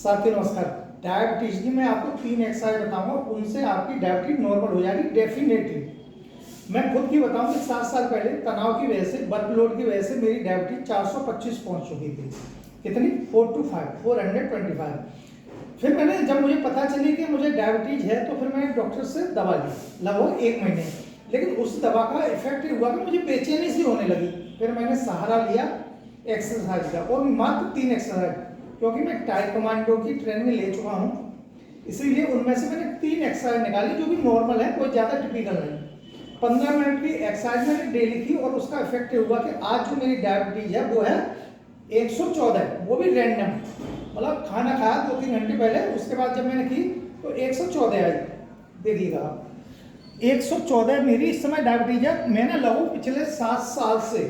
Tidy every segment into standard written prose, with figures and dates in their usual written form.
साथियों नमस्कार। डायबिटीज की मैं आपको 3 एक्सरसाइज बताऊंगा, उनसे आपकी डायबिटीज नॉर्मल हो जाएगी डेफिनेटली। मैं खुद की बताऊं कि 7 साल पहले तनाव की वजह से, वर्कलोड की वजह से मेरी डायबिटीज 425 पहुंच चुकी थी। कितनी? 425। फिर मैंने, जब मुझे पता चली कि मुझे डायबिटीज है, तो फिर मैंने डॉक्टर से दवा ली लगभग 1 महीने। लेकिन उस दवा का इफेक्ट हुआ कि मुझे बेचैनी सी होने लगी। फिर मैंने सहारा लिया एक्सरसाइज का, और मात्र 3 एक्सरसाइज, क्योंकि मैं टाइकोमांडो की ट्रेनिंग ले चुका हूँ, इसीलिए उनमें से मैंने 3 एक्सरसाइज निकाली जो भी नॉर्मल है, कोई ज़्यादा टिपिकल नहीं। 15 मिनट की एक्सरसाइज मैंने डेली की, और उसका इफेक्ट हुआ कि आज जो मेरी डायबिटीज है वो है 114, वो भी रैंडम। मतलब खाना खाया 2-3 घंटे पहले, उसके बाद जब मैंने की तो 114 आई। देखिएगा आप, 114 मेरी इस समय डायबिटीज है। मैंने लगभग पिछले 7 साल से,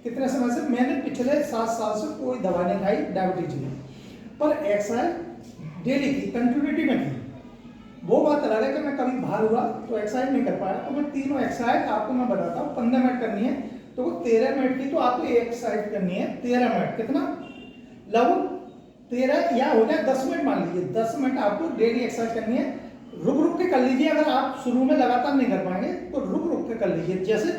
कितने समय से, मैंने पिछले 7 साल से कोई दवा नहीं खाई डायबिटीज में, पर एक्सरसाइज डेली की, कंटिन्यूटी में की। वो बात अलग है कि मैं कभी बाहर हुआ तो एक्सरसाइज नहीं कर पाया। तो मैं तीनों एक्सरसाइज आपको मैं बताता हूँ। 15 मिनट करनी है, तो वो 13 मिनट की, तो आपको एक एक्सरसाइज करनी है 13 मिनट। कितना? लगभग 13 या हो जाए 10 मिनट, मान लीजिए 10 मिनट आपको डेली एक्सरसाइज करनी है। रुक रुक के कर लीजिए। अगर आप शुरू में लगातार नहीं कर पाएंगे तो रुक रुक के कर लीजिए। जैसे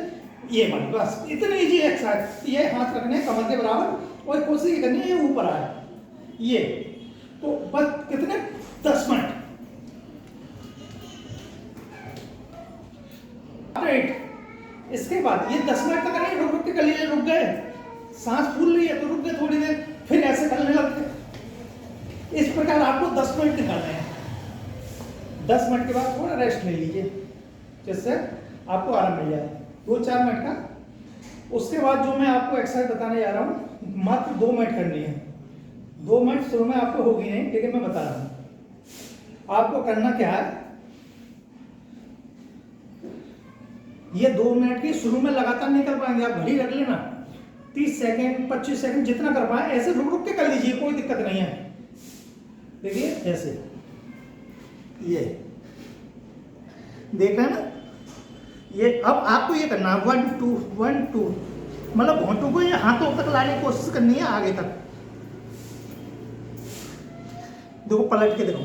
ये वाली, बस इतनी ईजी एक्सरसाइज। ये हाथ रखने हैं कमर के बराबर, और कोशिश करनी है ये ऊपर आए, ये तो बस कितने? 10 मिनट। राइट। इसके बाद ये 10 मिनट तक नहीं, रुक रुक के कर लीजिए। रुक गए, सांस फूल रही है तो रुक गए थोड़ी देर, फिर ऐसे करने लगते। इस प्रकार आपको 10 मिनट निकालने हैं। 10 मिनट के बाद थोड़ा रेस्ट ले लीजिए, जिससे आपको आराम मिल जाए, 2-4 मिनट का। उसके बाद जो मैं आपको एक्सरसाइज बताने जा रहा हूँ, मात्र 2 मिनट करनी है। 2 मिनट शुरू में आपको होगी नहीं, लेकिन मैं बता रहा हूँ आपको करना क्या है। ये 2 मिनट की शुरू में लगातार नहीं कर पाएंगे, आप घड़ी रख लेना, 30 सेकेंड 25 सेकेंड जितना कर पाए, ऐसे रुक रुक के कर लीजिए, कोई दिक्कत नहीं है। देखिए ऐसे, ये देख रहे हैं ना, ये अब आपको ये करना है 1 2 1 2, मतलब घोंटों को ये हाथों तक लाने की कोशिश करनी है, आगे तक। देखो पलट के देखो,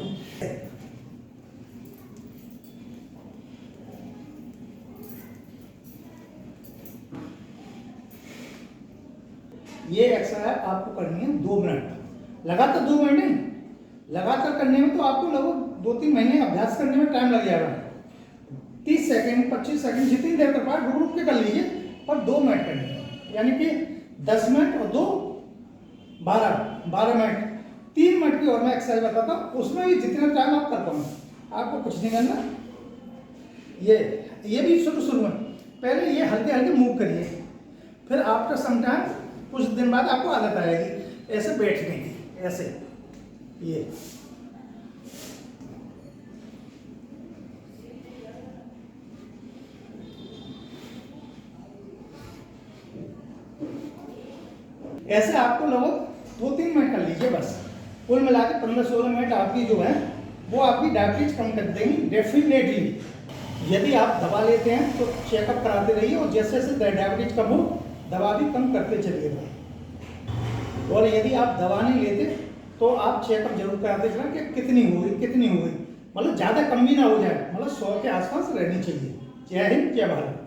ये एक्सरसाइज आपको करनी है 2 मिनट लगातार। 2 मिनट नहीं, लगातार करने में तो आपको लगभग 2-3 महीने अभ्यास करने में टाइम लग जाएगा। 30 सेकेंड 25 सेकेंड जितनी देर कर पाए रुक रुक के कर लीजिए, पर 2 मिनट करनी है। यानी कि 10 मिनट और 2 12 मिनट। 3 मिनट की और मैं एक्सरसाइज बताता हूँ, उसमें भी जितना टाइम आप कर पाओ, आपको कुछ नहीं करना। ये भी शुरू में पहले ये हल्के हल्के मूव करिए, फिर आफ्टर सम टाइम, कुछ दिन बाद आपको आदत आएगी ऐसे बैठने की, ऐसे। ये ऐसे आपको लगभग 2-3 मिनट कर लीजिए बस। कुल मिला के 15-16 मिनट आपकी जो है वो आपकी डायबिटीज कम कर देंगी डेफिनेटली। यदि आप दवा लेते हैं तो चेकअप कराते रहिए, और जैसे जैसे डायबिटीज कम हो दवा भी कम करते चलिएगा। और यदि आप दवा नहीं लेते तो आप चेकअप जरूर कराते चलें कि कितनी हुई, मतलब ज़्यादा कम भी ना हो जाए, मतलब 100 के आसपास रहनी चाहिए। जय हिंद, जय भारत।